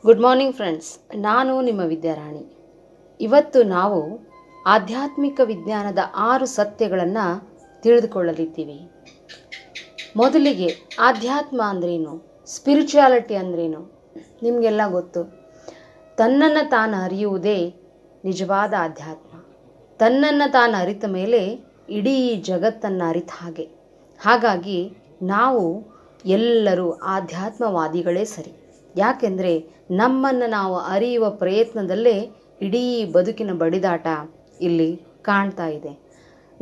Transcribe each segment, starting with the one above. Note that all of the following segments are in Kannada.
Good morning friends. ನಾನು ನಿಮ್ಮ ವಿದ್ಯಾರಾಣಿ. ಇವತ್ತು ನಾವು ಆಧ್ಯಾತ್ಮಿಕ ವಿಜ್ಞಾನದ 6 ಸತ್ಯಗಳನ್ನು ತಿಳಿದುಕೊಳ್ಳಲಿದ್ದೀವಿ. ಮೊದಲಿಗೆ ಆಧ್ಯಾತ್ಮ ಅಂದ್ರೇನು, ಸ್ಪಿರಿಚುಯಾಲಿಟಿ ಅಂದ್ರೇನು ನಿಮಗೆಲ್ಲ ಗೊತ್ತು. ತನ್ನನ್ನು ತಾನು ಅರಿಯುವುದೇ ನಿಜವಾದ ಆಧ್ಯಾತ್ಮ. ತನ್ನನ್ನು ತಾನು ಅರಿತ ಮೇಲೆ ಇಡೀ ಜಗತ್ತನ್ನು ಅರಿತ ಹಾಗೆ. ಹಾಗಾಗಿ ನಾವು ಎಲ್ಲರೂ ಆಧ್ಯಾತ್ಮವಾದಿಗಳೇ ಸರಿ. ಯಾಕೆಂದರೆ ನಮ್ಮನ್ನು ನಾವು ಅರಿಯುವ ಪ್ರಯತ್ನದಲ್ಲೇ ಇಡೀ ಬದುಕಿನ ಬಡಿದಾಟ ಇಲ್ಲಿ ಕಾಣ್ತಾ ಇದೆ.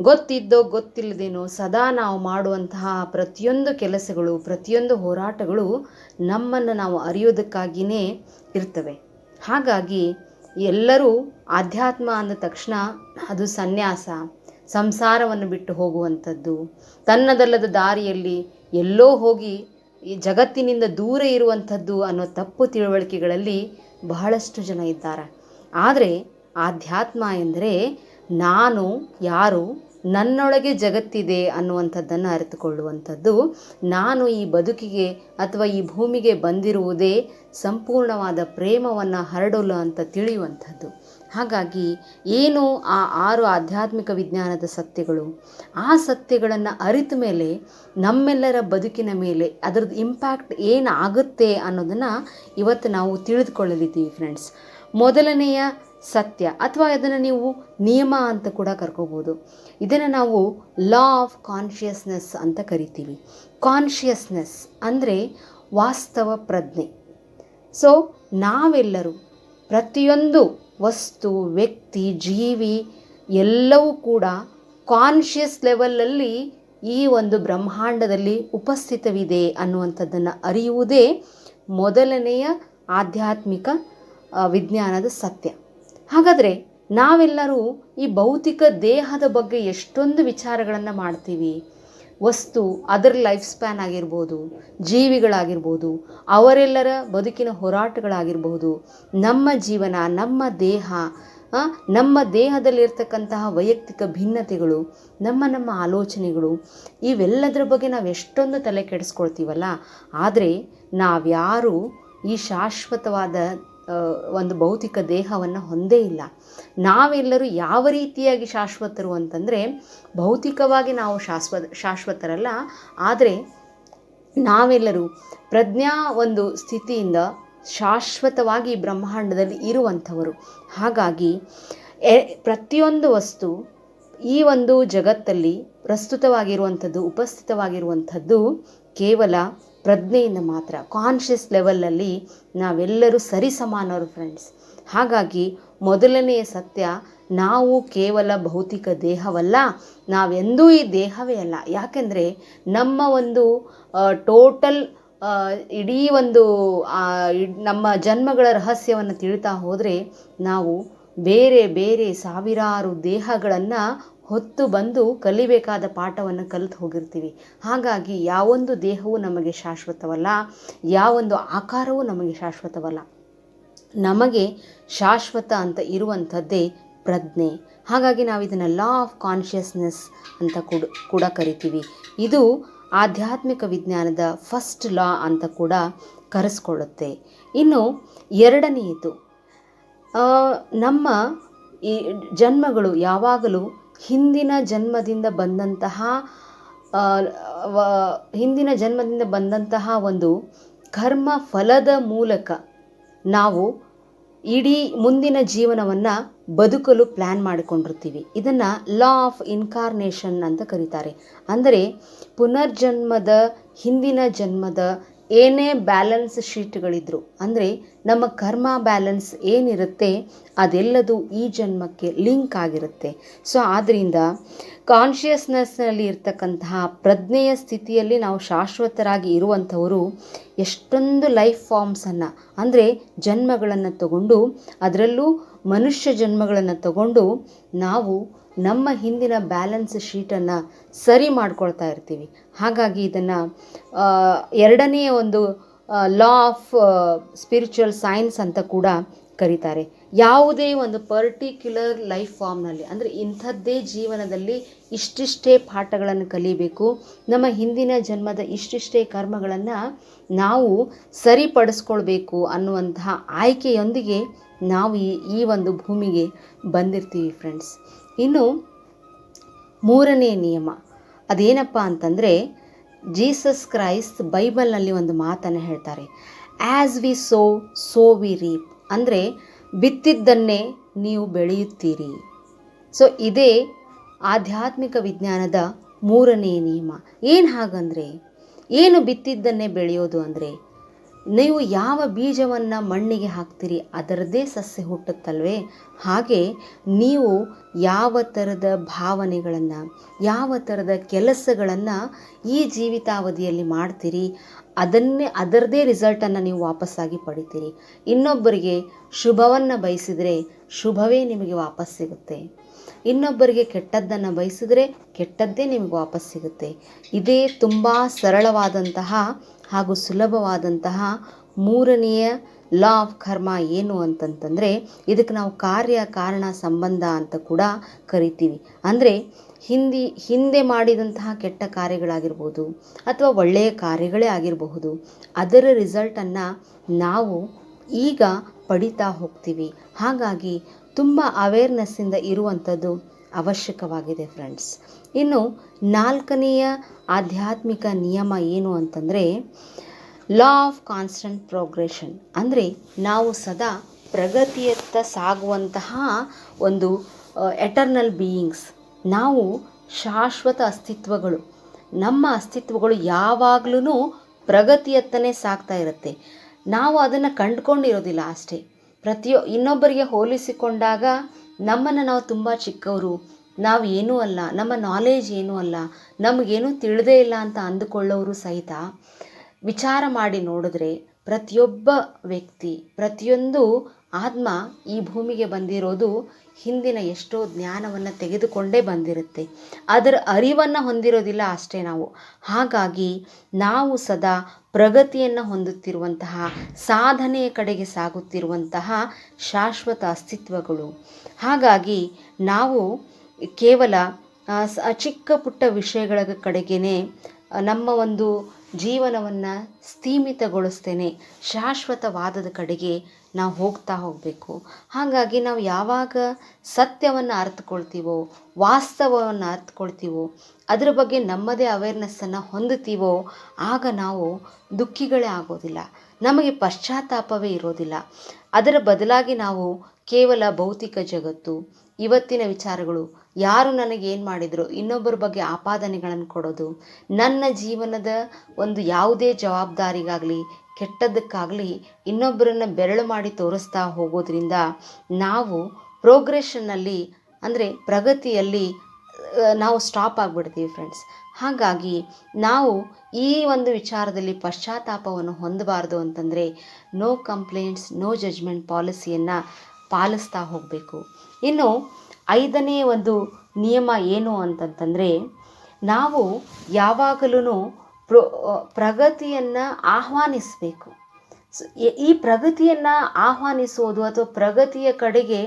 ಗೊತ್ತಿದ್ದೋ ಗೊತ್ತಿಲ್ಲದೇನೋ ಸದಾ ನಾವು ಮಾಡುವಂತಹ ಪ್ರತಿಯೊಂದು ಕೆಲಸಗಳು, ಪ್ರತಿಯೊಂದು ಹೋರಾಟಗಳು ನಮ್ಮನ್ನು ನಾವು ಅರಿಯೋದಕ್ಕಾಗಿಯೇ ಇರ್ತವೆ. ಹಾಗಾಗಿ ಎಲ್ಲರೂ ಆಧ್ಯಾತ್ಮ ಅಂದ ತಕ್ಷಣ ಅದು ಸನ್ಯಾಸ, ಸಂಸಾರವನ್ನು ಬಿಟ್ಟು ಹೋಗುವಂಥದ್ದು, ತನ್ನದಲ್ಲದ ದಾರಿಯಲ್ಲಿ ಎಲ್ಲೋ ಹೋಗಿ ಈ ಜಗತ್ತಿನಿಂದ ದೂರ ಇರುವಂಥದ್ದು ಅನ್ನೋ ತಪ್ಪು ತಿಳುವಳಿಕೆಗಳಲ್ಲಿ ಬಹಳಷ್ಟು ಜನ ಇದ್ದಾರೆ. ಆದರೆ ಆಧ್ಯಾತ್ಮ ಎಂದರೆ ನಾನು ಯಾರು, ನನ್ನೊಳಗೆ ಜಗತ್ತಿದೆ ಅನ್ನುವಂಥದ್ದನ್ನು ಅರಿತುಕೊಳ್ಳುವಂಥದ್ದು. ನಾನು ಈ ಬದುಕಿಗೆ ಅಥವಾ ಈ ಭೂಮಿಗೆ ಬಂದಿರುವುದೇ ಸಂಪೂರ್ಣವಾದ ಪ್ರೇಮವನ್ನು ಹರಡಲು ಅಂತ ತಿಳಿಯುವಂಥದ್ದು. ಹಾಗಾಗಿ ಏನು ಆ 6 ಆಧ್ಯಾತ್ಮಿಕ ವಿಜ್ಞಾನದ ಸತ್ಯಗಳು, ಆ ಸತ್ಯಗಳನ್ನು ಅರಿತ ಮೇಲೆ ನಮ್ಮೆಲ್ಲರ ಬದುಕಿನ ಮೇಲೆ ಅದರದ್ದು ಇಂಪ್ಯಾಕ್ಟ್ ಏನಾಗುತ್ತೆ ಅನ್ನೋದನ್ನು ಇವತ್ತು ನಾವು ತಿಳಿದುಕೊಳ್ಳಲಿದ್ದೀವಿ ಫ್ರೆಂಡ್ಸ್. ಮೊದಲನೆಯ ಸತ್ಯ, ಅಥವಾ ಅದನ್ನು ನೀವು ನಿಯಮ ಅಂತ ಕೂಡ ಕರ್ಕೋಬೋದು. ಇದನ್ನು ನಾವು ಲಾ ಆಫ್ ಕಾನ್ಷಿಯಸ್ನೆಸ್ ಅಂತ ಕರಿತೀವಿ. ಕಾನ್ಷಿಯಸ್ನೆಸ್ ಅಂದರೆ ವಾಸ್ತವ ಪ್ರಜ್ಞೆ. ಸೊ ನಾವೆಲ್ಲರೂ ಪ್ರತಿಯೊಂದು ವಸ್ತು, ವ್ಯಕ್ತಿ, ಜೀವಿ ಎಲ್ಲವೂ ಕೂಡ ಕಾನ್ಷಿಯಸ್ ಲೆವೆಲಲ್ಲಿ ಈ ಒಂದು ಬ್ರಹ್ಮಾಂಡದಲ್ಲಿ ಉಪಸ್ಥಿತವಿದೆ ಅನ್ನುವಂಥದ್ದನ್ನು ಅರಿಯುವುದೇ ಮೊದಲನೆಯ ಆಧ್ಯಾತ್ಮಿಕ ವಿಜ್ಞಾನದ ಸತ್ಯ. ಹಾಗಾದರೆ ನಾವೆಲ್ಲರೂ ಈ ಭೌತಿಕ ದೇಹದ ಬಗ್ಗೆ ಎಷ್ಟೊಂದು ವಿಚಾರಗಳನ್ನು ಮಾಡ್ತೀವಿ. ವಸ್ತು, ಅದರ ಲೈಫ್ ಸ್ಪ್ಯಾನ್ ಆಗಿರ್ಬೋದು, ಜೀವಿಗಳಾಗಿರ್ಬೋದು, ಅವರೆಲ್ಲರ ಬದುಕಿನ ಹೋರಾಟಗಳಾಗಿರ್ಬೋದು, ನಮ್ಮ ಜೀವನ, ನಮ್ಮ ದೇಹ, ನಮ್ಮ ದೇಹದಲ್ಲಿರ್ತಕ್ಕಂತಹ ವೈಯಕ್ತಿಕ ಭಿನ್ನತೆಗಳು, ನಮ್ಮ ಆಲೋಚನೆಗಳು, ಇವೆಲ್ಲದರ ಬಗ್ಗೆ ನಾವು ಎಷ್ಟೊಂದು ತಲೆ ಕೆಡಿಸ್ಕೊಳ್ತೀವಲ್ಲ. ಆದರೆ ನಾವ್ಯಾರೂ ಈ ಶಾಶ್ವತವಾದ ಒಂದು ಭೌತಿಕ ದೇಹವನ್ನು ಹೊಂದೇ ಇಲ್ಲ. ನಾವೆಲ್ಲರೂ ಯಾವ ರೀತಿಯಾಗಿ ಶಾಶ್ವತರು ಅಂತಂದರೆ, ಭೌತಿಕವಾಗಿ ನಾವು ಶಾಶ್ವತರಲ್ಲ, ಆದರೆ ನಾವೆಲ್ಲರೂ ಪ್ರಜ್ಞಾ ಒಂದು ಸ್ಥಿತಿಯಿಂದ ಶಾಶ್ವತವಾಗಿ ಬ್ರಹ್ಮಾಂಡದಲ್ಲಿ ಇರುವಂಥವರು. ಹಾಗಾಗಿ ಪ್ರತಿಯೊಂದು ವಸ್ತು ಈ ಒಂದು ಜಗತ್ತಲ್ಲಿ ಪ್ರಸ್ತುತವಾಗಿರುವಂಥದ್ದು, ಉಪಸ್ಥಿತವಾಗಿರುವಂಥದ್ದು ಕೇವಲ ಪ್ರಜ್ಞೆಯಿಂದ ಮಾತ್ರ. ಕಾನ್ಷಿಯಸ್ ಲೆವೆಲಲ್ಲಿ ನಾವೆಲ್ಲರೂ ಸರಿಸಮಾನರು ಫ್ರೆಂಡ್ಸ್. ಹಾಗಾಗಿ ಮೊದಲನೆಯ ಸತ್ಯ, ನಾವು ಕೇವಲ ಭೌತಿಕ ದೇಹವಲ್ಲ, ನಾವೆಂದೂ ಈ ದೇಹವೇ ಅಲ್ಲ. ಯಾಕೆಂದರೆ ನಮ್ಮ ಒಂದು ಟೋಟಲ್ ಇಡೀ ಒಂದು ನಮ್ಮ ಜನ್ಮಗಳ ರಹಸ್ಯವನ್ನು ತಿಳಿತಾ ಹೋದರೆ ನಾವು ಬೇರೆ ಬೇರೆ ಸಾವಿರಾರು ದೇಹಗಳನ್ನು ಹೊತ್ತು ಬಂದು ಕಲಿಬೇಕಾದ ಪಾಠವನ್ನು ಕಲಿತು ಹೋಗಿರ್ತೀವಿ. ಹಾಗಾಗಿ ಯಾವೊಂದು ದೇಹವೂ ನಮಗೆ ಶಾಶ್ವತವಲ್ಲ, ಯಾವೊಂದು ಆಕಾರವೂ ನಮಗೆ ಶಾಶ್ವತವಲ್ಲ. ನಮಗೆ ಶಾಶ್ವತ ಅಂತ ಇರುವಂಥದ್ದೇ ಪ್ರಜ್ಞೆ. ಹಾಗಾಗಿ ನಾವು ಇದನ್ನು ಲಾ ಆಫ್ ಕಾನ್ಷಿಯಸ್ನೆಸ್ ಅಂತ ಕೂಡ ಕರಿತೀವಿ. ಇದು ಆಧ್ಯಾತ್ಮಿಕ ವಿಜ್ಞಾನದ ಫಸ್ಟ್ ಲಾ ಅಂತ ಕೂಡ ಕರೆಸ್ಕೊಳ್ಳುತ್ತೆ. ಇನ್ನು ಎರಡನೆಯದು, ನಮ್ಮ ಈ ಜನ್ಮಗಳು ಯಾವಾಗಲೂ ಹಿಂದಿನ ಜನ್ಮದಿಂದ ಬಂದಂತಹ ಒಂದು ಕರ್ಮ ಫಲದ ಮೂಲಕ ನಾವು ಇಡೀ ಮುಂದಿನ ಜೀವನವನ್ನು ಬದುಕಲು ಪ್ಲ್ಯಾನ್ ಮಾಡಿಕೊಂಡಿರ್ತೀವಿ. ಇದನ್ನು ಲಾ ಆಫ್ ಇನ್ಕಾರ್ನೇಷನ್ ಅಂತ ಕರೀತಾರೆ. ಅಂದರೆ ಪುನರ್ಜನ್ಮದ ಹಿಂದಿನ ಜನ್ಮದ ಏನೇ ಬ್ಯಾಲೆನ್ಸ್ ಶೀಟ್ಗಳಿದ್ರು, ಅಂದರೆ ನಮ್ಮ ಕರ್ಮ ಬ್ಯಾಲೆನ್ಸ್ ಏನಿರುತ್ತೆ ಅದೆಲ್ಲದು ಈ ಜನ್ಮಕ್ಕೆ ಲಿಂಕ್ ಆಗಿರುತ್ತೆ. ಸೊ ಆದ್ದರಿಂದ ಕಾನ್ಷಿಯಸ್ನೆಸ್ನಲ್ಲಿ ಇರ್ತಕ್ಕಂತಹ ಪ್ರಜ್ಞೆಯ ಸ್ಥಿತಿಯಲ್ಲಿ ನಾವು ಶಾಶ್ವತರಾಗಿ ಇರುವಂಥವರು ಎಷ್ಟೊಂದು ಲೈಫ್ ಫಾರ್ಮ್ಸನ್ನು, ಅಂದರೆ ಜನ್ಮಗಳನ್ನು ತಗೊಂಡು, ಅದರಲ್ಲೂ ಮನುಷ್ಯ ಜನ್ಮಗಳನ್ನು ತಗೊಂಡು ನಾವು ನಮ್ಮ ಹಿಂದಿನ ಬ್ಯಾಲೆನ್ಸ್ ಶೀಟನ್ನು ಸರಿ ಮಾಡ್ಕೊಳ್ತಾ ಇರ್ತೀವಿ. ಹಾಗಾಗಿ ಇದನ್ನು ಎರಡನೆಯ ಒಂದು ಲಾ ಆಫ್ ಸ್ಪಿರಿಚುವಲ್ ಸೈನ್ಸ್ ಅಂತ ಕೂಡ ಕರೀತಾರೆ. ಯಾವುದೇ ಒಂದು ಪರ್ಟಿಕ್ಯುಲರ್ ಲೈಫ್ ಫಾರ್ಮ್ನಲ್ಲಿ, ಅಂದರೆ ಇಂಥದ್ದೇ ಜೀವನದಲ್ಲಿ ಇಷ್ಟಿಷ್ಟೇ ಪಾಠಗಳನ್ನು ಕಲಿಬೇಕು, ನಮ್ಮ ಹಿಂದಿನ ಜನ್ಮದ ಇಷ್ಟಿಷ್ಟೇ ಕರ್ಮಗಳನ್ನು ನಾವು ಸರಿಪಡಿಸ್ಕೊಳ್ಬೇಕು ಅನ್ನುವಂತಹ ಆಯ್ಕೆಯೊಂದಿಗೆ ನಾವು ಈ ಒಂದು ಭೂಮಿಗೆ ಬಂದಿರ್ತೀವಿ ಫ್ರೆಂಡ್ಸ್. ಇನ್ನು ಮೂರನೇ ನಿಯಮ ಅದೇನಪ್ಪ ಅಂತಂದರೆ, ಜೀಸಸ್ ಕ್ರೈಸ್ಟ್ ಬೈಬಲ್ನಲ್ಲಿ ಒಂದು ಮಾತನ್ನು ಹೇಳ್ತಾರೆ, as we sow we reap. ಅಂದರೆ ಬಿತ್ತಿದ್ದನ್ನೇ ನೀವು ಬೆಳೆಯುತ್ತೀರಿ. ಸೊ ಇದೇ ಆಧ್ಯಾತ್ಮಿಕ ವಿಜ್ಞಾನದ ಮೂರನೇ ನಿಯಮ. ಏನು ಹಾಗಂದರೆ, ಏನು ಬಿತ್ತಿದ್ದನ್ನೇ ಬೆಳೆಯೋದು ಅಂದರೆ, ನೀವು ಯಾವ ಬೀಜವನ್ನು ಮಣ್ಣಿಗೆ ಹಾಕ್ತೀರಿ ಅದರದ್ದೇ ಸಸ್ಯ ಹುಟ್ಟುತ್ತಲ್ವೇ, ಹಾಗೆ ನೀವು ಯಾವ ಥರದ ಭಾವನೆಗಳನ್ನು, ಯಾವ ಥರದ ಕೆಲಸಗಳನ್ನು ಈ ಜೀವಿತಾವಧಿಯಲ್ಲಿ ಮಾಡ್ತೀರಿ ಅದರದ್ದೇ ರಿಸಲ್ಟನ್ನು ನೀವು ವಾಪಸ್ಸಾಗಿ ಪಡಿತೀರಿ. ಇನ್ನೊಬ್ಬರಿಗೆ ಶುಭವನ್ನು ಬಯಸಿದರೆ ಶುಭವೇ ನಿಮಗೆ ವಾಪಸ್ ಸಿಗುತ್ತೆ, ಇನ್ನೊಬ್ಬರಿಗೆ ಕೆಟ್ಟದ್ದನ್ನು ಬಯಸಿದರೆ ಕೆಟ್ಟದ್ದೇ ನಿಮಗೆ ವಾಪಸ್ ಸಿಗುತ್ತೆ. ಇದೇ ತುಂಬ ಸರಳವಾದಂತಹ ಹಾಗೂ ಸುಲಭವಾದಂತಹ ಮೂರನೆಯ ಲಾ ಆಫ್ ಕರ್ಮ. ಏನು ಅಂತಂತಂದರೆ, ಇದಕ್ಕೆ ನಾವು ಕಾರ್ಯ ಕಾರಣ ಸಂಬಂಧ ಅಂತ ಕೂಡ ಕರಿತೀವಿ. ಅಂದರೆ ಹಿಂದೆ ಮಾಡಿದಂತಹ ಕೆಟ್ಟ ಕಾರ್ಯಗಳಾಗಿರ್ಬೋದು ಅಥವಾ ಒಳ್ಳೆಯ ಕಾರ್ಯಗಳೇ ಆಗಿರಬಹುದು, ಅದರ ರಿಸಲ್ಟನ್ನು ನಾವು ಈಗ ಪಡಿತಾ ಹೋಗ್ತೀವಿ. ಹಾಗಾಗಿ ತುಂಬ ಅವೇರ್ನೆಸ್ಸಿಂದ ಇರುವಂಥದ್ದು ಅವಶ್ಯಕವಾಗಿದೆ ಫ್ರೆಂಡ್ಸ್. ಇನ್ನು ನಾಲ್ಕನೆಯ ಆಧ್ಯಾತ್ಮಿಕ ನಿಯಮ ಏನು ಅಂತಂದರೆ, ಲಾ ಆಫ್ ಕಾನ್ಸ್ಟೆಂಟ್ ಪ್ರೋಗ್ರೆಷನ್. ಅಂದರೆ ನಾವು ಸದಾ ಪ್ರಗತಿಯತ್ತ ಸಾಗುವಂತಹ ಒಂದು ಎಟರ್ನಲ್ ಬೀಯಿಂಗ್ಸ್. ನಾವು ಶಾಶ್ವತ ಅಸ್ತಿತ್ವಗಳು. ನಮ್ಮ ಅಸ್ತಿತ್ವಗಳು ಯಾವಾಗಲೂ ಪ್ರಗತಿಯತ್ತನೇ ಸಾಗ್ತಾ ಇರುತ್ತೆ. ನಾವು ಅದನ್ನು ಕಂಡುಕೊಂಡಿರೋದಿಲ್ಲ ಅಷ್ಟೇ. ಇನ್ನೊಬ್ಬರಿಗೆ ಹೋಲಿಸಿಕೊಂಡಾಗ ನಮ್ಮನ್ನು ನಾವು ತುಂಬ ಚಿಕ್ಕವರು, ನಾವು ಏನೂ ಅಲ್ಲ, ನಮ್ಮ ನಾಲೆಜ್ ಏನೂ ಅಲ್ಲ, ನಮಗೇನೂ ತಿಳಿದೇ ಇಲ್ಲ ಅಂತ ಅಂದುಕೊಳ್ಳೋರು ಸಹಿತ ವಿಚಾರ ಮಾಡಿ ನೋಡಿದ್ರೆ ಪ್ರತಿಯೊಬ್ಬ ವ್ಯಕ್ತಿ, ಪ್ರತಿಯೊಂದು ಆತ್ಮ ಈ ಭೂಮಿಗೆ ಬಂದಿರೋದು ಹಿಂದಿನ ಎಷ್ಟೋ ಜ್ಞಾನವನ್ನು ತೆಗೆದುಕೊಂಡೇ ಬಂದಿರುತ್ತೆ. ಅದರ ಅರಿವನ್ನು ಹೊಂದಿರೋದಿಲ್ಲ ಅಷ್ಟೇ ನಾವು. ಹಾಗಾಗಿ ನಾವು ಸದಾ ಪ್ರಗತಿಯನ್ನು ಹೊಂದುತ್ತಿರುವಂತಹ, ಸಾಧನೆಯ ಕಡೆಗೆ ಸಾಗುತ್ತಿರುವಂತಹ ಶಾಶ್ವತ ಅಸ್ತಿತ್ವಗಳು. ಹಾಗಾಗಿ ನಾವು ಕೇವಲ ಚಿಕ್ಕ ಪುಟ್ಟ ವಿಷಯಗಳ ಕಡೆಗೇ ನಮ್ಮ ಒಂದು ಜೀವನವನ್ನು ಸ್ಥೀಮಿತಗೊಳಿಸ್ತೇನೆ, ಶಾಶ್ವತವಾದದ ಕಡೆಗೆ ನಾವು ಹೋಗ್ತಾ ಹೋಗಬೇಕು. ಹಾಗಾಗಿ ನಾವು ಯಾವಾಗ ಸತ್ಯವನ್ನು ಅರ್ಥಕೊಳ್ತೀವೋ, ವಾಸ್ತವವನ್ನು ಅರ್ಥಕೊಳ್ತೀವೋ, ಅದರ ಬಗ್ಗೆ ನಮ್ಮದೇ ಅವೇರ್ನೆಸ್ಸನ್ನು ಹೊಂದುತ್ತೀವೋ, ಆಗ ನಾವು ದುಃಖಿಗಳೇ ಆಗೋದಿಲ್ಲ, ನಮಗೆ ಪಶ್ಚಾತ್ತಾಪವೇ ಇರೋದಿಲ್ಲ. ಅದರ ಬದಲಾಗಿ ನಾವು ಕೇವಲ ಭೌತಿಕ ಜಗತ್ತು, ಇವತ್ತಿನ ವಿಚಾರಗಳು, ಯಾರು ನನಗೇನು ಮಾಡಿದ್ರು, ಇನ್ನೊಬ್ಬರ ಬಗ್ಗೆ ಆಪಾದನೆಗಳನ್ನು ಕೊಡೋದು, ನನ್ನ ಜೀವನದ ಒಂದು ಯಾವುದೇ ಜವಾಬ್ದಾರಿಗಾಗಲಿ ಕೆಟ್ಟದ್ದಕ್ಕಾಗಲಿ ಇನ್ನೊಬ್ಬರನ್ನು ಬೆರಳು ಮಾಡಿ ತೋರಿಸ್ತಾ ಹೋಗೋದ್ರಿಂದ ನಾವು ಪ್ರೋಗ್ರೆಷನ್ನಲ್ಲಿ, ಅಂದರೆ ಪ್ರಗತಿಯಲ್ಲಿ ನಾವು ಸ್ಟಾಪ್ ಆಗಿಬಿಡ್ತೀವಿ ಫ್ರೆಂಡ್ಸ್. ಹಾಗಾಗಿ ನಾವು ಈ ಒಂದು ವಿಚಾರದಲ್ಲಿ ಪಶ್ಚಾತ್ತಾಪವನ್ನು ಹೊಂದಬಾರ್ದು ಅಂತಂದರೆ ನೋ ಕಂಪ್ಲೇಂಟ್ಸ್, ನೋ ಜಜ್ಮೆಂಟ್ ಪಾಲಿಸಿಯನ್ನು ಪಾಲಿಸ್ತಾ ಹೋಗಬೇಕು. ಇನ್ನು ಐದನೇ ಒಂದು ನಿಯಮ ಏನು ಅಂತಂತಂದರೆ, ನಾವು ಯಾವಾಗಲೂ ಪ್ರಗತಿಯನ್ನು ಆಹ್ವಾನಿಸಬೇಕು. ಈ ಪ್ರಗತಿಯನ್ನು ಆಹ್ವಾನಿಸೋದು ಅಥವಾ ಪ್ರಗತಿಯ ಕಡೆಗೆ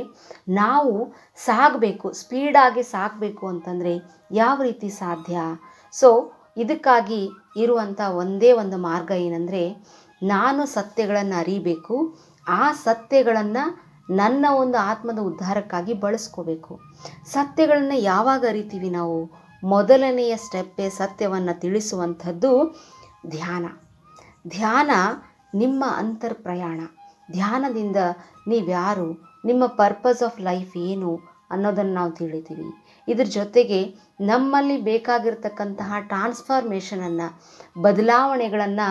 ನಾವು ಸಾಗಬೇಕು, ಸ್ಪೀಡಾಗಿ ಸಾಗಬೇಕು ಅಂತಂದರೆ ಯಾವ ರೀತಿ ಸಾಧ್ಯ? ಸೊ ಇದಕ್ಕಾಗಿ ಇರುವಂಥ ಒಂದೇ ಒಂದು ಮಾರ್ಗ ಏನಂದರೆ, ನಾನು ಸತ್ಯಗಳನ್ನು ಅರಿಬೇಕು, ಆ ಸತ್ಯಗಳನ್ನು ನನ್ನ ಒಂದು ಆತ್ಮದ ಉದ್ಧಾರಕ್ಕಾಗಿ ಬಳಸ್ಕೋಬೇಕು. ಸತ್ಯಗಳನ್ನು ಯಾವಾಗ ಅರಿತೀವಿ ನಾವು? ಮೊದಲನೆಯ ಸ್ಟೆಪ್ಪೇ ಸತ್ಯವನ್ನು ತಿಳಿಸುವಂಥದ್ದು ಧ್ಯಾನ. ಧ್ಯಾನ ನಿಮ್ಮ ಅಂತರ್ಪ್ರಯಾಣ. ಧ್ಯಾನದಿಂದ ನೀವ್ಯಾರು, ನಿಮ್ಮ ಪರ್ಪಸ್ ಆಫ್ ಲೈಫ್ ಏನು ಅನ್ನೋದನ್ನು ನಾವು ತಿಳಿತೀವಿ. ಇದ್ರ ಜೊತೆಗೆ ನಮ್ಮಲ್ಲಿ ಬೇಕಾಗಿರ್ತಕ್ಕಂತಹ ಟ್ರಾನ್ಸ್ಫಾರ್ಮೇಷನನ್ನು, ಬದಲಾವಣೆಗಳನ್ನು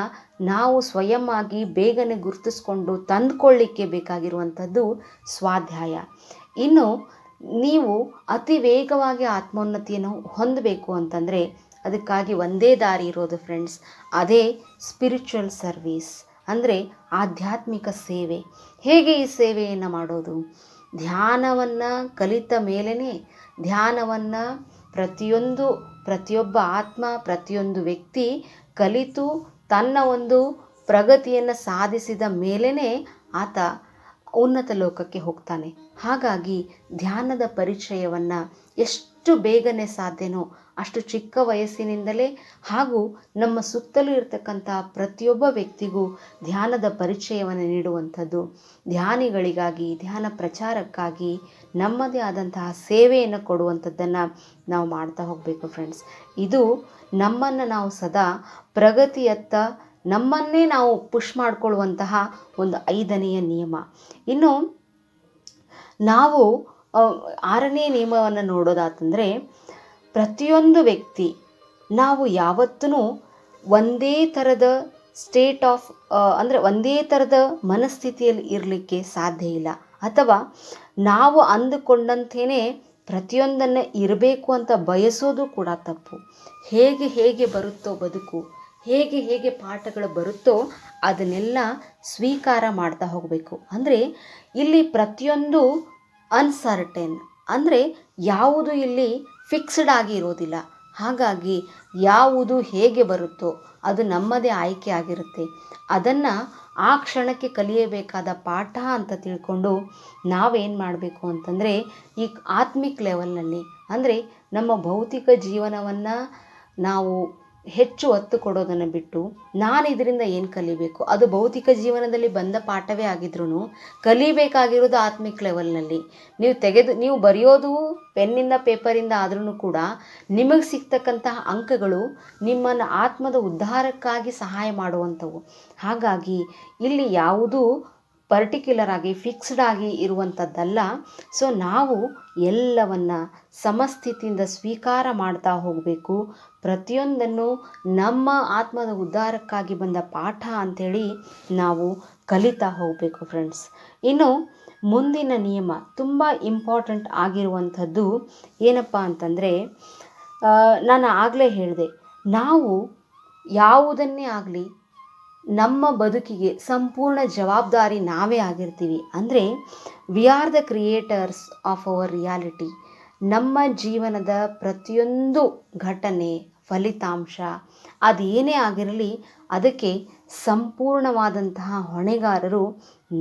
ನಾವು ಸ್ವಯಂ ಆಗಿ ಬೇಗನೆ ಗುರುತಿಸ್ಕೊಂಡು ತಂದುಕೊಳ್ಳಿಕ್ಕೆ ಬೇಕಾಗಿರುವಂಥದ್ದು ಸ್ವಾಧ್ಯಾಯ. ಇನ್ನು ನೀವು ಅತಿ ವೇಗವಾಗಿ ಆತ್ಮೋನ್ನತಿಯನ್ನು ಹೊಂದಬೇಕು ಅಂತಂದರೆ ಅದಕ್ಕಾಗಿ ಒಂದೇ ದಾರಿ ಇರೋದು ಫ್ರೆಂಡ್ಸ್, ಅದೇ ಸ್ಪಿರಿಚುವಲ್ ಸರ್ವೀಸ್, ಅಂದರೆ ಆಧ್ಯಾತ್ಮಿಕ ಸೇವೆ. ಹೇಗೆ ಈ ಸೇವೆಯನ್ನು ಮಾಡೋದು? ಧ್ಯಾನವನ್ನು ಕಲಿತ ಮೇಲೇ, ಧ್ಯಾನವನ್ನು ಪ್ರತಿಯೊಬ್ಬ ಆತ್ಮ, ಪ್ರತಿಯೊಂದು ವ್ಯಕ್ತಿ ಕಲಿತು ತನ್ನ ಒಂದು ಪ್ರಗತಿಯನ್ನು ಸಾಧಿಸಿದ ಮೇಲೇ ಆತ ಉನ್ನತ ಲೋಕಕ್ಕೆ ಹೋಗ್ತಾನೆ. ಹಾಗಾಗಿ ಧ್ಯಾನದ ಪರಿಚಯವನ್ನು ಎಷ್ಟು ಬೇಗನೆ ಸಾಧ್ಯನೋ ಅಷ್ಟು ಚಿಕ್ಕ ವಯಸ್ಸಿನಿಂದಲೇ ಹಾಗೂ ನಮ್ಮ ಸುತ್ತಲೂ ಇರತಕ್ಕಂಥ ಪ್ರತಿಯೊಬ್ಬ ವ್ಯಕ್ತಿಗೂ ಧ್ಯಾನದ ಪರಿಚಯವನ್ನು ನೀಡುವಂಥದ್ದು, ಧ್ಯಾನಿಗಳಿಗಾಗಿ ಧ್ಯಾನ ಪ್ರಚಾರಕ್ಕಾಗಿ ನಮ್ಮದೇ ಆದಂತಹ ಸೇವೆಯನ್ನು ಕೊಡುವಂಥದ್ದನ್ನು ನಾವು ಮಾಡ್ತಾ ಹೋಗಬೇಕು ಫ್ರೆಂಡ್ಸ್. ಇದು ನಮ್ಮನ್ನು ನಾವು ಸದಾ ಪ್ರಗತಿಯತ್ತ ನಮ್ಮನ್ನೇ ನಾವು ಪುಷ್ ಮಾಡಿಕೊಳ್ಳುವಂತಹ ಒಂದು 5ನೆಯ ನಿಯಮ. ಇನ್ನು ನಾವು 6ನೇ ನಿಯಮವನ್ನು ನೋಡೋದಾತಂದರೆ, ಪ್ರತಿಯೊಂದು ವ್ಯಕ್ತಿ ನಾವು ಯಾವತ್ತೂ ಒಂದೇ ಥರದ ಸ್ಟೇಟ್ ಆಫ್ ಅಂದರೆ ಒಂದೇ ಥರದ ಮನಸ್ಥಿತಿಯಲ್ಲಿ ಇರಲಿಕ್ಕೆ ಸಾಧ್ಯ ಇಲ್ಲ, ಅಥವಾ ನಾವು ಅಂದುಕೊಂಡಂತೆಯೇ ಪ್ರತಿಯೊಂದನ್ನು ಇರಬೇಕು ಅಂತ ಬಯಸೋದು ಕೂಡ ತಪ್ಪು. ಹೇಗೆ ಹೇಗೆ ಬರುತ್ತೋ ಬದುಕು, ಹೇಗೆ ಹೇಗೆ ಪಾಠಗಳು ಬರುತ್ತೋ ಅದನ್ನೆಲ್ಲ ಸ್ವೀಕಾರ ಮಾಡ್ತಾ ಹೋಗಬೇಕು. ಅಂದರೆ ಇಲ್ಲಿ ಪ್ರತಿಯೊಂದು ಅನ್ಸರ್ಟೆನ್, ಅಂದರೆ ಯಾವುದು ಇಲ್ಲಿ ಫಿಕ್ಸ್ಡ್ ಆಗಿ ಇರೋದಿಲ್ಲ. ಹಾಗಾಗಿ ಯಾವುದು ಹೇಗೆ ಬರುತ್ತೋ ಅದು ನಮ್ಮದೇ ಆಯ್ಕೆ ಆಗಿರುತ್ತೆ. ಅದನ್ನು ಆ ಕ್ಷಣಕ್ಕೆ ಕಲಿಯಬೇಕಾದ ಪಾಠ ಅಂತ ತಿಳ್ಕೊಂಡು ನಾವೇನು ಮಾಡಬೇಕು ಅಂತಂದರೆ, ಈ ಆತ್ಮಿಕ್ ಲೆವೆಲ್ನಲ್ಲಿ ಅಂದರೆ ನಮ್ಮ ಭೌತಿಕ ಜೀವನವನ್ನು ನಾವು ಹೆಚ್ಚು ಒತ್ತು ಕೊಡೋದನ್ನು ಬಿಟ್ಟು ನಾನು ಇದರಿಂದ ಏನು ಕಲಿಬೇಕು, ಅದು ಭೌತಿಕ ಜೀವನದಲ್ಲಿ ಬಂದ ಪಾಠವೇ ಆಗಿದ್ರೂ ಕಲಿಬೇಕಾಗಿರೋದು ಆತ್ಮಿಕ್ ಲೆವೆಲ್ನಲ್ಲಿ. ನೀವು ಬರೆಯೋದು ಪೆನ್ನಿಂದ ಪೇಪರಿಂದ ಆದ್ರೂ ಕೂಡ ನಿಮಗೆ ಸಿಗ್ತಕ್ಕಂತಹ ಅಂಕಗಳು ನಿಮ್ಮನ್ನು ಆತ್ಮದ ಉದ್ಧಾರಕ್ಕಾಗಿ ಸಹಾಯ ಮಾಡುವಂಥವು. ಹಾಗಾಗಿ ಇಲ್ಲಿ ಯಾವುದೂ ಪರ್ಟಿಕ್ಯುಲರ್ ಆಗಿ ಫಿಕ್ಸ್ಡ್ ಆಗಿ ಇರುವಂಥದ್ದಲ್ಲ. ಸೊ ನಾವು ಎಲ್ಲವನ್ನು ಸಮಸ್ಥಿತಿಯಿಂದ ಸ್ವೀಕಾರ ಮಾಡ್ತಾ ಹೋಗಬೇಕು. ಪ್ರತಿಯೊಂದನ್ನು ನಮ್ಮ ಆತ್ಮದ ಉದ್ಧಾರಕ್ಕಾಗಿ ಬಂದ ಪಾಠ ಅಂಥೇಳಿ ನಾವು ಕಲಿತಾ ಹೋಗಬೇಕು ಫ್ರೆಂಡ್ಸ್. ಇನ್ನು ಮುಂದಿನ ನಿಯಮ ತುಂಬ ಇಂಪಾರ್ಟೆಂಟ್ ಆಗಿರುವಂಥದ್ದು ಏನಪ್ಪ ಅಂತಂದರೆ, ನಾನು ಆಗಲೇ ಹೇಳಿದೆ, ನಾವು ಯಾವುದನ್ನೇ ಆಗಲಿ ನಮ್ಮ ಬದುಕಿಗೆ ಸಂಪೂರ್ಣ ಜವಾಬ್ದಾರಿ ನಾವೇ ಆಗಿರ್ತೀವಿ. ಅಂದರೆ we are the creators of our reality. ನಮ್ಮ ಜೀವನದ ಪ್ರತಿಯೊಂದು ಘಟನೆ, ಫಲಿತಾಂಶ ಅದೇನೇ ಆಗಿರಲಿ ಅದಕ್ಕೆ ಸಂಪೂರ್ಣವಾದಂತಹ ಹೊಣೆಗಾರರು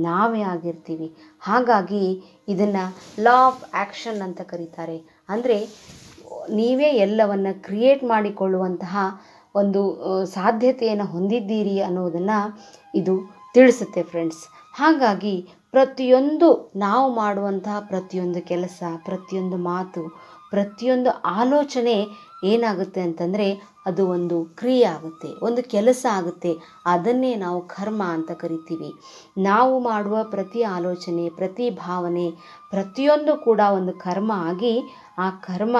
ನಾವೇ ಆಗಿರ್ತೀವಿ. ಹಾಗಾಗಿ ಇದನ್ನು ಲಾ ಆಫ್ ಆ್ಯಕ್ಷನ್ ಅಂತ ಕರೀತಾರೆ. ಅಂದರೆ ನೀವೇ ಎಲ್ಲವನ್ನು ಕ್ರಿಯೇಟ್ ಮಾಡಿಕೊಳ್ಳುವಂತಹ ಒಂದು ಸಾಧ್ಯತೆಯನ್ನು ಹೊಂದಿದ್ದೀರಿ ಅನ್ನೋದನ್ನು ಇದು ತಿಳಿಸುತ್ತೆ ಫ್ರೆಂಡ್ಸ್. ಹಾಗಾಗಿ ಪ್ರತಿಯೊಂದು ನಾವು ಮಾಡುವಂತಹ ಪ್ರತಿಯೊಂದು ಕೆಲಸ, ಪ್ರತಿಯೊಂದು ಮಾತು, ಪ್ರತಿಯೊಂದು ಆಲೋಚನೆ ಏನಾಗುತ್ತೆ ಅಂತಂದರೆ ಅದು ಒಂದು ಕ್ರಿಯೆ ಆಗುತ್ತೆ, ಒಂದು ಕೆಲಸ ಆಗುತ್ತೆ. ಅದನ್ನೇ ನಾವು ಕರ್ಮ ಅಂತ ಕರಿತೀವಿ. ನಾವು ಮಾಡುವ ಪ್ರತಿ ಆಲೋಚನೆ, ಪ್ರತಿ ಭಾವನೆ, ಪ್ರತಿಯೊಂದು ಕೂಡ ಒಂದು ಕರ್ಮ ಆಗಿ ಆ ಕರ್ಮ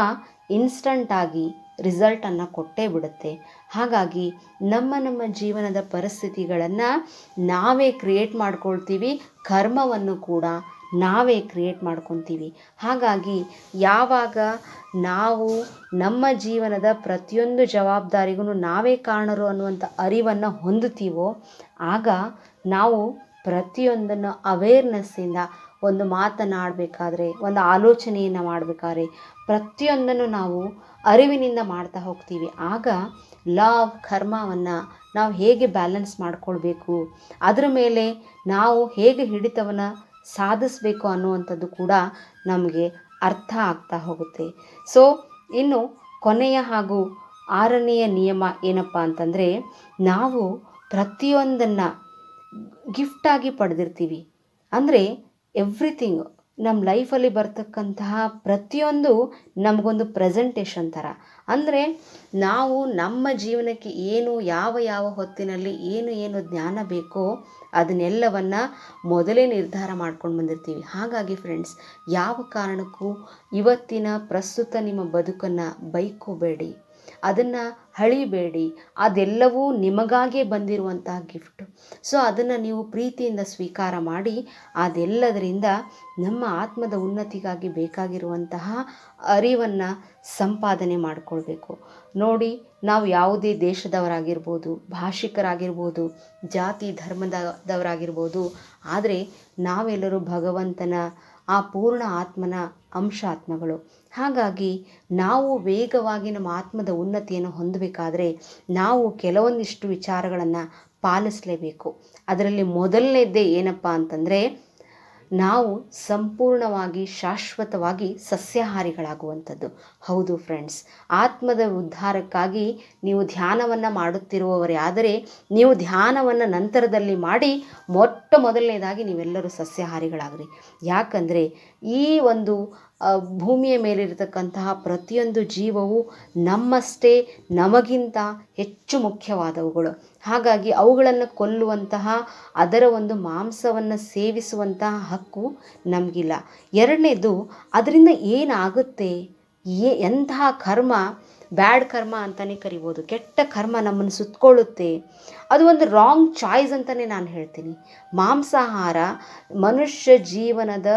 ಇನ್ಸ್ಟಂಟಾಗಿ ರಿಸಲ್ಟನ್ನು ಕೊಟ್ಟೇ ಬಿಡುತ್ತೆ. ಹಾಗಾಗಿ ನಮ್ಮ ಜೀವನದ ಪರಿಸ್ಥಿತಿಗಳನ್ನು ನಾವೇ ಕ್ರಿಯೇಟ್ ಮಾಡ್ಕೊಳ್ತೀವಿ, ಕರ್ಮವನ್ನು ಕೂಡ ನಾವೇ ಕ್ರಿಯೇಟ್ ಮಾಡ್ಕೊತೀವಿ. ಹಾಗಾಗಿ ಯಾವಾಗ ನಾವು ನಮ್ಮ ಜೀವನದ ಪ್ರತಿಯೊಂದು ಜವಾಬ್ದಾರಿಗೂ ನಾವೇ ಕಾರಣರು ಅನ್ನುವಂಥ ಅರಿವನ್ನು ಹೊಂದುತ್ತೀವೋ ಆಗ ನಾವು ಪ್ರತಿಯೊಂದನ್ನು ಅವೇರ್ನೆಸ್ಸಿಂದ ಒಂದು ಮಾತನಾಡಬೇಕಾದ್ರೆ, ಒಂದು ಆಲೋಚನೆಯನ್ನು ಮಾಡಬೇಕಾದ್ರೆ ಪ್ರತಿಯೊಂದನ್ನು ನಾವು ಅರಿವಿನಿಂದ ಮಾಡ್ತಾ ಹೋಗ್ತೀವಿ. ಆಗ ಲಾ ಆಫ್ ಕರ್ಮವನ್ನು ನಾವು ಹೇಗೆ ಬ್ಯಾಲೆನ್ಸ್ ಮಾಡ್ಕೊಳ್ಬೇಕು, ಅದರ ಮೇಲೆ ನಾವು ಹೇಗೆ ಹಿಡಿತವನ್ನು ಸಾಧಿಸಬೇಕು ಅನ್ನುವಂಥದ್ದು ಕೂಡ ನಮಗೆ ಅರ್ಥ ಆಗ್ತಾ ಹೋಗುತ್ತೆ. ಸೊ ಇನ್ನು ಕೊನೆಯ ಹಾಗೂ 6ನೆಯ ನಿಯಮ ಏನಪ್ಪ ಅಂತಂದರೆ, ನಾವು ಪ್ರತಿಯೊಂದನ್ನು ಗಿಫ್ಟಾಗಿ ಪಡೆದಿರ್ತೀವಿ. ಅಂದರೆ ಎವ್ರಿಥಿಂಗ್ ನಮ್ಮ ಲೈಫಲ್ಲಿ ಬರ್ತಕ್ಕಂತಹ ಪ್ರತಿಯೊಂದು ನಮಗೊಂದು ಪ್ರೆಸೆಂಟೇಷನ್ ಥರ. ಅಂದರೆ ನಾವು ನಮ್ಮ ಜೀವನಕ್ಕೆ ಏನು ಯಾವ ಹೊತ್ತಿನಲ್ಲಿ ಏನು ಜ್ಞಾನ ಬೇಕೋ ಅದನ್ನೆಲ್ಲವನ್ನು ಮೊದಲೇ ನಿರ್ಧಾರ ಮಾಡ್ಕೊಂಡು ಬಂದಿರ್ತೀವಿ. ಹಾಗಾಗಿ ಫ್ರೆಂಡ್ಸ್, ಯಾವ ಕಾರಣಕ್ಕೂ ಇವತ್ತಿನ ಪ್ರಸ್ತುತ ನಿಮ್ಮ ಬದುಕನ್ನು ಬೈಕೋಬೇಡಿ, ಅದನ್ನು ಹಳಿಬೇಡಿ. ಅದೆಲ್ಲವೂ ನಿಮಗಾಗೇ ಬಂದಿರುವಂತಹ ಗಿಫ್ಟ್. ಸೊ ಅದನ್ನು ನೀವು ಪ್ರೀತಿಯಿಂದ ಸ್ವೀಕಾರ ಮಾಡಿ ಅದೆಲ್ಲದರಿಂದ ನಮ್ಮ ಆತ್ಮದ ಉನ್ನತಿಗಾಗಿ ಬೇಕಾಗಿರುವಂತಹ ಅರಿವನ್ನು ಸಂಪಾದನೆ ಮಾಡಿಕೊಳ್ಬೇಕು. ನೋಡಿ, ನಾವು ಯಾವುದೇ ದೇಶದವರಾಗಿರ್ಬೋದು, ಭಾಷಿಕರಾಗಿರ್ಬೋದು, ಜಾತಿ ಧರ್ಮದವರಾಗಿರ್ಬೋದು, ಆದರೆ ನಾವೆಲ್ಲರೂ ಭಗವಂತನ ಆ ಪೂರ್ಣ ಆತ್ಮನ ಆತ್ಮಗಳು. ಹಾಗಾಗಿ ನಾವು ವೇಗವಾಗಿ ನಮ್ಮ ಆತ್ಮದ ಉನ್ನತಿಯನ್ನು ಹೊಂದಬೇಕಾದ್ರೆ ನಾವು ಕೆಲವೊಂದಿಷ್ಟು ವಿಚಾರಗಳನ್ನು ಪಾಲಿಸಲೇಬೇಕು. ಅದರಲ್ಲಿ ಮೊದಲನೇದ್ದೇ ಏನಪ್ಪ ಅಂತಂದರೆ, ನಾವು ಸಂಪೂರ್ಣವಾಗಿ ಶಾಶ್ವತವಾಗಿ ಸಸ್ಯಾಹಾರಿಗಳಾಗುವಂಥದ್ದು. ಹೌದು ಫ್ರೆಂಡ್ಸ್, ಆತ್ಮದ ಉದ್ಧಾರಕ್ಕಾಗಿ ನೀವು ಧ್ಯಾನವನ್ನು ಮಾಡುತ್ತಿರುವವರೇ ಆದರೆ ನೀವು ಧ್ಯಾನವನ್ನು ನಂತರದಲ್ಲಿ ಮಾಡಿ ಮೊದಲನೇದಾಗಿ ನೀವೆಲ್ಲರೂ ಸಸ್ಯಾಹಾರಿಗಳಾಗ್ರಿ. ಯಾಕಂದರೆ ಈ ಒಂದು ಭೂಮಿಯ ಮೇಲಿರತಕ್ಕಂತಹ ಪ್ರತಿಯೊಂದು ಜೀವವು ನಮ್ಮಷ್ಟೇ ನಮಗಿಂತ ಹೆಚ್ಚು ಮುಖ್ಯವಾದವುಗಳು. ಹಾಗಾಗಿ ಅವುಗಳನ್ನು ಕೊಲ್ಲುವಂತಹ, ಅದರ ಒಂದು ಮಾಂಸವನ್ನು ಸೇವಿಸುವಂತಹ ಹಕ್ಕು ನಮಗಿಲ್ಲ. ಎರಡನೇದು, ಅದರಿಂದ ಏನಾಗುತ್ತೆ, ಎಂತಹ ಕರ್ಮ, ಬ್ಯಾಡ್ ಕರ್ಮ ಅಂತಲೇ ಕರಿಬೋದು, ಕೆಟ್ಟ ಕರ್ಮ ನಮ್ಮನ್ನು ಸುತ್ತಕೊಳ್ಳುತ್ತೆ. ಅದು ಒಂದು ರಾಂಗ್ ಚಾಯ್ಸ್ ಅಂತಲೇ ನಾನು ಹೇಳ್ತೀನಿ. ಮಾಂಸಾಹಾರ ಮನುಷ್ಯ ಜೀವನದ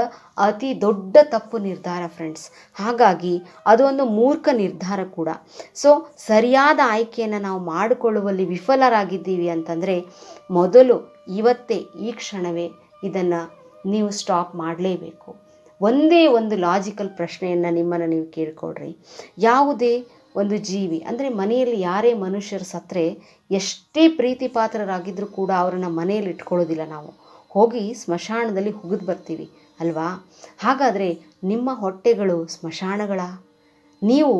ಅತಿ ದೊಡ್ಡ ತಪ್ಪು ನಿರ್ಧಾರ ಫ್ರೆಂಡ್ಸ್. ಹಾಗಾಗಿ ಅದು ಒಂದು ಮೂರ್ಖ ನಿರ್ಧಾರ ಕೂಡ. ಸೊ ಸರಿಯಾದ ಆಯ್ಕೆಯನ್ನು ನಾವು ಮಾಡಿಕೊಳ್ಳುವಲ್ಲಿ ವಿಫಲರಾಗಿದ್ದೀವಿ ಅಂತಂದರೆ ಮೊದಲು ಇವತ್ತೇ ಈ ಕ್ಷಣವೇ ಇದನ್ನು ನೀವು ಸ್ಟಾಪ್ ಮಾಡಲೇಬೇಕು. ಒಂದೇ ಒಂದು ಲಾಜಿಕಲ್ ಪ್ರಶ್ನೆಯನ್ನು ನಿಮ್ಮನ್ನು ನೀವು ಕೇಳಿಕೊಡ್ರಿ. ಯಾವುದೇ ಒಂದು ಜೀವಿ ಅಂದರೆ ಮನೆಯಲ್ಲಿ ಯಾರೇ ಮನುಷ್ಯರು ಸತ್ತರೆ ಎಷ್ಟೇ ಪ್ರೀತಿ ಪಾತ್ರರಾಗಿದ್ದರೂ ಕೂಡ ಅವರನ್ನು ಮನೆಯಲ್ಲಿ ಇಟ್ಕೊಳ್ಳೋದಿಲ್ಲ. ನಾವು ಹೋಗಿ ಸ್ಮಶಾನದಲ್ಲಿ ಹುಗಿದು ಬರ್ತೀವಿ ಅಲ್ವಾ? ಹಾಗಾದರೆ ನಿಮ್ಮ ಹೊಟ್ಟೆಗಳು ಸ್ಮಶಾನಗಳ? ನೀವು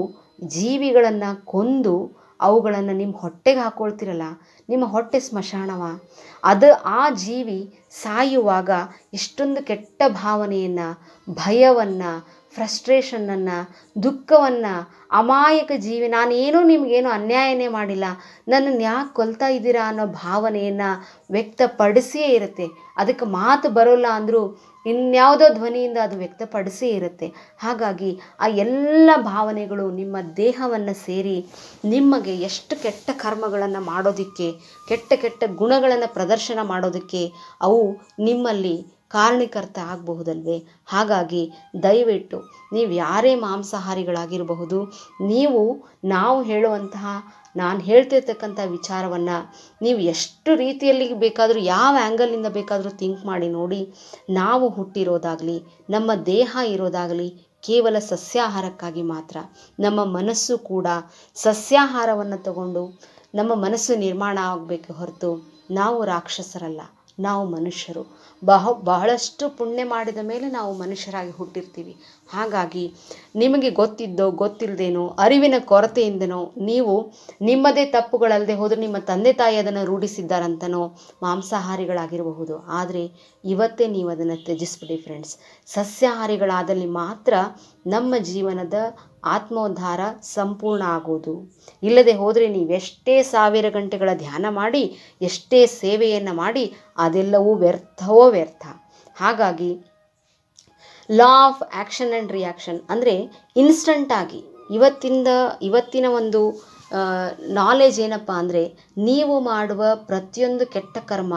ಜೀವಿಗಳನ್ನು ಕೊಂದು ಅವುಗಳನ್ನು ನಿಮ್ಮ ಹೊಟ್ಟೆಗೆ ಹಾಕ್ಕೊಳ್ತಿರಲ್ಲ, ನಿಮ್ಮ ಹೊಟ್ಟೆ ಸ್ಮಶಾನವ? ಆ ಜೀವಿ ಸಾಯುವಾಗ ಎಷ್ಟೊಂದು ಕೆಟ್ಟ ಭಾವನೆಯನ್ನು, ಭಯವನ್ನು, ಫ್ರಸ್ಟ್ರೇಷನನ್ನು, ದುಃಖವನ್ನು, ಅಮಾಯಕ ಜೀವಿ, ನಾನೇನೋ ನಿಮಗೇನೋ ಅನ್ಯಾಯನೇ ಮಾಡಿಲ್ಲ, ನನ್ನನ್ನು ಯಾಕೆ ಕೊಲ್ತಾ ಇದ್ದೀರಾ ಅನ್ನೋ ಭಾವನೆಯನ್ನು ವ್ಯಕ್ತಪಡಿಸಿಯೇ ಇರುತ್ತೆ. ಅದಕ್ಕೆ ಮಾತು ಬರೋಲ್ಲ ಅಂದರೂ ಇನ್ಯಾವುದೋ ಧ್ವನಿಯಿಂದ ಅದು ವ್ಯಕ್ತಪಡಿಸೇ ಇರುತ್ತೆ. ಹಾಗಾಗಿ ಆ ಎಲ್ಲ ಭಾವನೆಗಳು ನಿಮ್ಮ ದೇಹವನ್ನು ಸೇರಿ ನಿಮಗೆ ಎಷ್ಟು ಕೆಟ್ಟ ಕರ್ಮಗಳನ್ನು ಮಾಡೋದಕ್ಕೆ, ಕೆಟ್ಟ ಕೆಟ್ಟ ಗುಣಗಳನ್ನು ಪ್ರದರ್ಶನ ಮಾಡೋದಕ್ಕೆ ಅವು ನಿಮ್ಮಲ್ಲಿ ಕಾರಣೀಕರ್ತ ಆಗಬಹುದಲ್ವೇ? ಹಾಗಾಗಿ ದಯವಿಟ್ಟು ನೀವು ಯಾರೇ ಮಾಂಸಾಹಾರಿಗಳಾಗಿರಬಹುದು, ನಾವು ಹೇಳುವಂತಹ, ನಾನು ಹೇಳ್ತಿರ್ತಕ್ಕಂಥ ವಿಚಾರವನ್ನು ನೀವು ಎಷ್ಟು ರೀತಿಯಲ್ಲಿ ಬೇಕಾದರೂ, ಯಾವ ಆ್ಯಂಗಲಿಂದ ಬೇಕಾದರೂ ಥಿಂಕ್ ಮಾಡಿ ನೋಡಿ. ನಾವು ಹುಟ್ಟಿರೋದಾಗಲಿ, ನಮ್ಮ ದೇಹ ಇರೋದಾಗಲಿ ಕೇವಲ ಸಸ್ಯಾಹಾರಕ್ಕಾಗಿ ಮಾತ್ರ. ನಮ್ಮ ಮನಸ್ಸು ಕೂಡ ಸಸ್ಯಾಹಾರವನ್ನು ತಗೊಂಡು ನಮ್ಮ ಮನಸ್ಸು ನಿರ್ಮಾಣ ಆಗಬೇಕು ಹೊರತು ನಾವು ರಾಕ್ಷಸರಲ್ಲ, ನಾವು ಮನುಷ್ಯರು. ಬಹಳಷ್ಟು ಪುಣ್ಯ ಮಾಡಿದ ಮೇಲೆ ನಾವು ಮನುಷ್ಯರಾಗಿ ಹುಟ್ಟಿರ್ತೀವಿ. ಹಾಗಾಗಿ ನಿಮಗೆ ಗೊತ್ತಿದ್ದೋ ಗೊತ್ತಿಲ್ಲದೇನೋ, ಅರಿವಿನ ಕೊರತೆಯಿಂದನೋ, ನೀವು ನಿಮ್ಮದೇ ತಪ್ಪುಗಳಲ್ಲದೆ ಹೋದರೆ ನಿಮ್ಮ ತಂದೆ ತಾಯಿ ಅದನ್ನು ರೂಢಿಸಿದ್ದಾರಂತನೋ ಮಾಂಸಾಹಾರಿಗಳಾಗಿರಬಹುದು. ಆದರೆ ಇವತ್ತೇ ನೀವು ಅದನ್ನು ತ್ಯಜಿಸ್ಬಿಡಿ ಫ್ರೆಂಡ್ಸ್. ಸಸ್ಯಾಹಾರಿಗಳಾದಲ್ಲಿ ಮಾತ್ರ ನಮ್ಮ ಜೀವನದ ಆತ್ಮೋದ್ಧಾರ ಸಂಪೂರ್ಣ ಆಗೋದು. ಇಲ್ಲದೆ ಹೋದರೆ ನೀವೆಷ್ಟೇ 1000 ಗಂಟೆಗಳ ಧ್ಯಾನ ಮಾಡಿ, ಎಷ್ಟೇ ಸೇವೆಯನ್ನು ಮಾಡಿ, ಅದೆಲ್ಲವೂ ವ್ಯರ್ಥ. ಹಾಗಾಗಿ law of action and reaction ಅಂದರೆ ಇನ್ಸ್ಟಂಟಾಗಿ ಇವತ್ತಿನ ಒಂದು ನಾಲೆಜ್ ಏನಪ್ಪ ಅಂದರೆ, ನೀವು ಮಾಡುವ ಪ್ರತಿಯೊಂದು ಕೆಟ್ಟ ಕರ್ಮ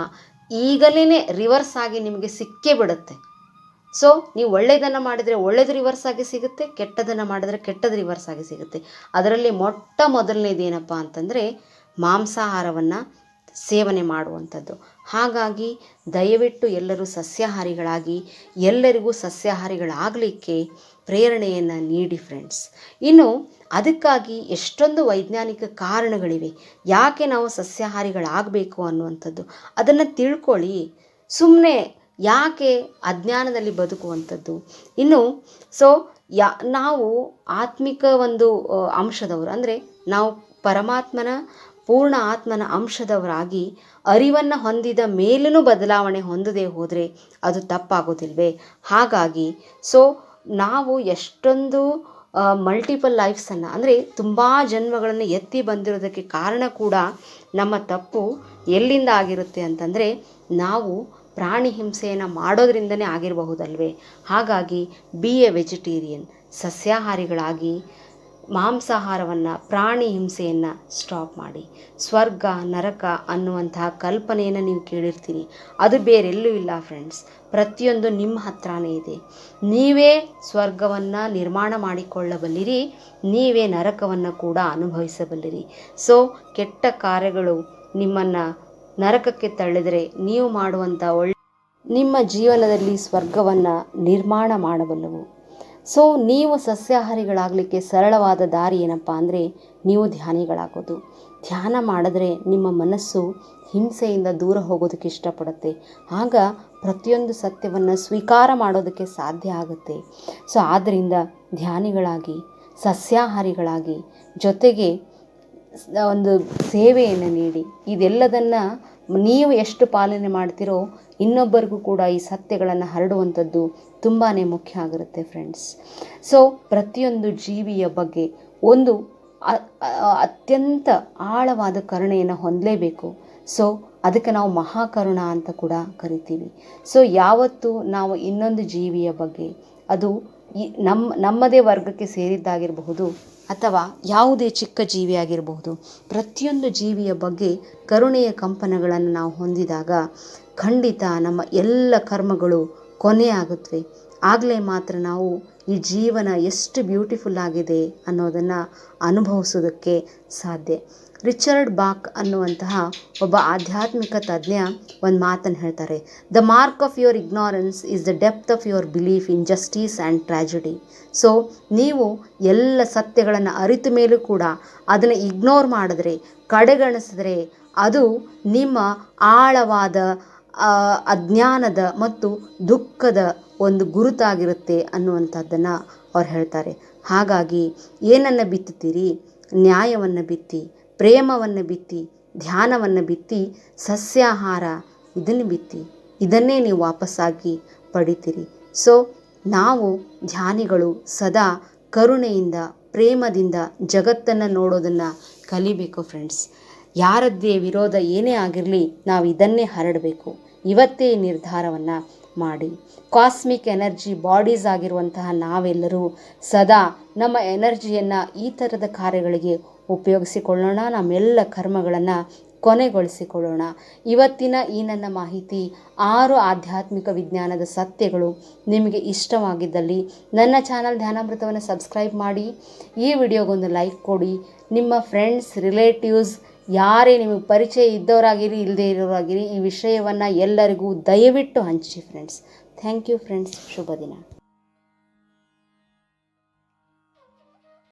ಈಗಲೇ ರಿವರ್ಸ್ ಆಗಿ ನಿಮಗೆ ಸಿಕ್ಕೇ ಬಿಡುತ್ತೆ. ಸೊ ನೀವು ಒಳ್ಳೆಯದನ್ನು ಮಾಡಿದರೆ ಒಳ್ಳೆಯದು ರಿವರ್ಸ್ ಆಗಿ ಸಿಗುತ್ತೆ, ಕೆಟ್ಟದನ್ನು ಮಾಡಿದರೆ ಕೆಟ್ಟದ್ದು ರಿವರ್ಸ್ ಆಗಿ ಸಿಗುತ್ತೆ. ಅದರಲ್ಲಿ ಮೊದಲನೇದು ಏನಪ್ಪ ಅಂತಂದರೆ ಮಾಂಸಾಹಾರವನ್ನು ಸೇವನೆ ಮಾಡುವಂಥದ್ದು. ಹಾಗಾಗಿ ದಯವಿಟ್ಟು ಎಲ್ಲರೂ ಸಸ್ಯಾಹಾರಿಗಳಾಗಿ, ಎಲ್ಲರಿಗೂ ಸಸ್ಯಾಹಾರಿಗಳಾಗಲಿಕ್ಕೆ ಪ್ರೇರಣೆಯನ್ನು ನೀಡಿ ಫ್ರೆಂಡ್ಸ್. ಇನ್ನು ಅದಕ್ಕಾಗಿ ಎಷ್ಟೊಂದು ವೈಜ್ಞಾನಿಕ ಕಾರಣಗಳಿವೆ ಯಾಕೆ ನಾವು ಸಸ್ಯಾಹಾರಿಗಳಾಗಬೇಕು ಅನ್ನುವಂಥದ್ದು. ಅದನ್ನು ತಿಳ್ಕೊಳ್ಳಿ. ಸುಮ್ಮನೆ ಯಾಕೆ ಅಜ್ಞಾನದಲ್ಲಿ ಬದುಕುವಂಥದ್ದು. ಇನ್ನು ನಾವು ಆತ್ಮಿಕ ಒಂದು ಅಂಶದವರು, ಅಂದರೆ ನಾವು ಪರಮಾತ್ಮನ ಪೂರ್ಣ ಆತ್ಮನ ಅಂಶದವರಾಗಿ ಅರಿವನ್ನು ಹೊಂದಿದ ಮೇಲೂ ಬದಲಾವಣೆ ಹೊಂದದೇ ಹೋದರೆ ಅದು ತಪ್ಪಾಗೋದಿಲ್ವೇ? ಹಾಗಾಗಿ ನಾವು ಎಷ್ಟೊಂದು ಮಲ್ಟಿಪಲ್ ಲೈಫ್ಸನ್ನು, ಅಂದರೆ ತುಂಬ ಜನ್ಮಗಳನ್ನು ಎತ್ತಿ ಬಂದಿರೋದಕ್ಕೆ ಕಾರಣ ಕೂಡ ನಮ್ಮ ತಪ್ಪು ಎಲ್ಲಿಂದ ಆಗಿರುತ್ತೆ ಅಂತಂದರೆ ನಾವು ಪ್ರಾಣಿ ಹಿಂಸೆಯನ್ನು ಮಾಡೋದ್ರಿಂದನೇ ಆಗಿರಬಹುದಲ್ವೇ? ಹಾಗಾಗಿ ಬಿ ಎ ವೆಜಿಟೇರಿಯನ್, ಸಸ್ಯಾಹಾರಿಗಳಾಗಿ ಮಾಂಸಾಹಾರವನ್ನು, ಪ್ರಾಣಿ ಹಿಂಸೆಯನ್ನು ಸ್ಟಾಪ್ ಮಾಡಿ. ಸ್ವರ್ಗ ನರಕ ಅನ್ನುವಂತಹ ಕಲ್ಪನೆಯನ್ನು ನೀವು ಕೇಳಿರ್ತೀರಿ, ಅದು ಬೇರೆಲ್ಲೂ ಇಲ್ಲ ಫ್ರೆಂಡ್ಸ್. ಪ್ರತಿಯೊಂದು ನಿಮ್ಮ ಹತ್ರನೇ ಇದೆ. ನೀವೇ ಸ್ವರ್ಗವನ್ನು ನಿರ್ಮಾಣ ಮಾಡಿಕೊಳ್ಳಬಲ್ಲಿರಿ, ನೀವೇ ನರಕವನ್ನು ಕೂಡ ಅನುಭವಿಸಬಲ್ಲಿರಿ. ಕೆಟ್ಟ ಕಾರ್ಯಗಳು ನಿಮ್ಮನ್ನು ನರಕಕ್ಕೆ ತಳ್ಳಿದರೆ ನೀವು ಮಾಡುವಂಥ ನಿಮ್ಮ ಜೀವನದಲ್ಲಿ ಸ್ವರ್ಗವನ್ನು ನಿರ್ಮಾಣ ಮಾಡಬಲ್ಲವು. ನೀವು ಸಸ್ಯಾಹಾರಿಗಳಾಗಲಿಕ್ಕೆ ಸರಳವಾದ ದಾರಿ ಏನಪ್ಪ ಅಂದರೆ ನೀವು ಧ್ಯಾನಿಗಳಾಗೋದು. ಧ್ಯಾನ ಮಾಡಿದ್ರೆ ನಿಮ್ಮ ಮನಸ್ಸು ಹಿಂಸೆಯಿಂದ ದೂರ ಹೋಗೋದಕ್ಕೆ ಇಷ್ಟಪಡುತ್ತೆ. ಆಗ ಪ್ರತಿಯೊಂದು ಸತ್ಯವನ್ನು ಸ್ವೀಕಾರ ಮಾಡೋದಕ್ಕೆ ಸಾಧ್ಯ ಆಗುತ್ತೆ. ಸೊ ಆದ್ದರಿಂದ ಧ್ಯಾನಿಗಳಾಗಿ, ಸಸ್ಯಾಹಾರಿಗಳಾಗಿ, ಜೊತೆಗೆ ಒಂದು ಸೇವೆಯನ್ನು ನೀಡಿ, ಇದೆಲ್ಲದನ್ನು ನೀವು ಎಷ್ಟು ಪಾಲನೆ ಮಾಡ್ತೀರೋ ಇನ್ನೊಬ್ಬರಿಗೂ ಕೂಡ ಈ ಸತ್ಯಗಳನ್ನು ಹರಡುವಂಥದ್ದು ತುಂಬಾ ಮುಖ್ಯ ಆಗಿರುತ್ತೆ ಫ್ರೆಂಡ್ಸ್. ಸೊ ಪ್ರತಿಯೊಂದು ಜೀವಿಯ ಬಗ್ಗೆ ಒಂದು ಅತ್ಯಂತ ಆಳವಾದ ಕರುಣೆಯನ್ನು ಹೊಂದಲೇಬೇಕು. ಸೊ ಅದಕ್ಕೆ ನಾವು ಮಹಾಕರುಣ ಅಂತ ಕೂಡ ಕರಿತೀವಿ. ಸೊ ಯಾವತ್ತು ನಾವು ಇನ್ನೊಂದು ಜೀವಿಯ ಬಗ್ಗೆ, ಅದು ನಮ್ಮದೇ ವರ್ಗಕ್ಕೆ ಸೇರಿದ್ದಾಗಿರಬಹುದು ಅಥವಾ ಯಾವುದೇ ಚಿಕ್ಕ ಜೀವಿಯಾಗಿರಬಹುದು, ಪ್ರತಿಯೊಂದು ಜೀವಿಯ ಬಗ್ಗೆ ಕರುಣೆಯ ಕಂಪನಗಳನ್ನು ನಾವು ಹೊಂದಿದಾಗ ಖಂಡಿತ ನಮ್ಮ ಎಲ್ಲ ಕರ್ಮಗಳು ಕೊನೆಯಾಗುತ್ತವೆ. ಆಗಲೇ ಮಾತ್ರ ನಾವು ಈ ಜೀವನ ಎಷ್ಟು ಬ್ಯೂಟಿಫುಲ್ ಆಗಿದೆ ಅನ್ನೋದನ್ನು ಅನುಭವಿಸೋದಕ್ಕೆ ಸಾಧ್ಯ. ರಿಚರ್ಡ್ ಬಾಕ್ ಅನ್ನುವಂತಹ ಒಬ್ಬ ಆಧ್ಯಾತ್ಮಿಕ ತಜ್ಞ ಒಂದು ಮಾತನ್ನು ಹೇಳ್ತಾರೆ, the mark of your ignorance is the depth of your belief in justice and tragedy. So ನೀವು ಎಲ್ಲ ಸತ್ಯಗಳನ್ನು ಅರಿತ ಮೇಲೂ ಕೂಡ ಅದನ್ನು ಇಗ್ನೋರ್ ಮಾಡಿದ್ರೆ, ಕಡೆಗಣಿಸಿದ್ರೆ, ಅದು ನಿಮ್ಮ ಆಳವಾದ ಅಜ್ಞಾನದ ಮತ್ತು ದುಃಖದ ಒಂದು ಗುರುತಾಗಿರುತ್ತೆ ಅನ್ನುವಂಥದ್ದನ್ನು ಅವ್ರು ಹೇಳ್ತಾರೆ. ಹಾಗಾಗಿ ಏನನ್ನು ಬಿತ್ತುತ್ತೀರಿ? ನ್ಯಾಯವನ್ನು ಬಿತ್ತಿ, ಪ್ರೇಮವನ್ನು ಬಿತ್ತಿ, ಧ್ಯಾನವನ್ನು ಬಿತ್ತಿ, ಸಸ್ಯಾಹಾರ ಇದನ್ನು ಬಿತ್ತಿ, ಇದನ್ನೇ ನೀವು ವಾಪಸ್ಸಾಗಿ ಪಡಿತೀರಿ. ಸೊ ನಾವು ಧ್ಯಾನಿಗಳು ಸದಾ ಕರುಣೆಯಿಂದ, ಪ್ರೇಮದಿಂದ ಜಗತ್ತನ್ನು ನೋಡೋದನ್ನು ಕಲಿಬೇಕು ಫ್ರೆಂಡ್ಸ್. ಯಾರದ್ದೇ ವಿರೋಧ ಏನೇ ಆಗಿರಲಿ, ನಾವು ಇದನ್ನೇ ಹರಡಬೇಕು. ಇವತ್ತೇ ನಿರ್ಧಾರವನ್ನು ಮಾಡಿ. ಕಾಸ್ಮಿಕ್ ಎನರ್ಜಿ ಬಾಡೀಸ್ ಆಗಿರುವಂತಹ ನಾವೆಲ್ಲರೂ ಸದಾ ನಮ್ಮ ಎನರ್ಜಿಯನ್ನು ಈ ಥರದ ಕಾರ್ಯಗಳಿಗೆ ಉಪಯೋಗಿಸಿಕೊಳ್ಳೋಣ. ನಮ್ಮೆಲ್ಲ ಕರ್ಮಗಳನ್ನು ಕೊನೆಗೊಳಿಸಿಕೊಳ್ಳೋಣ. ಇವತ್ತಿನ ಈ ನನ್ನ ಮಾಹಿತಿ 6 ಆಧ್ಯಾತ್ಮಿಕ ವಿಜ್ಞಾನದ ಸತ್ಯಗಳು ನಿಮಗೆ ಇಷ್ಟವಾಗಿದ್ದಲ್ಲಿ ನನ್ನ ಚಾನಲ್ ಧ್ಯಾನಾಮೃತವನ್ನು ಸಬ್ಸ್ಕ್ರೈಬ್ ಮಾಡಿ, ಈ ವಿಡಿಯೋಗೊಂದು ಲೈಕ್ ಕೊಡಿ. ನಿಮ್ಮ ಫ್ರೆಂಡ್ಸ್, ರಿಲೇಟಿವ್ಸ್, ಯಾರೇ ನಿಮಗೆ ಪರಿಚಯ ಇದ್ದವರಾಗಿರಿ, ಇಲ್ಲದೇ ಇರೋರಾಗಿರಿ, ಈ ವಿಷಯವನ್ನು ಎಲ್ಲರಿಗೂ ದಯವಿಟ್ಟು ಹಂಚಿ ಫ್ರೆಂಡ್ಸ್. Thank you friends. ಶುಭ ದಿನ.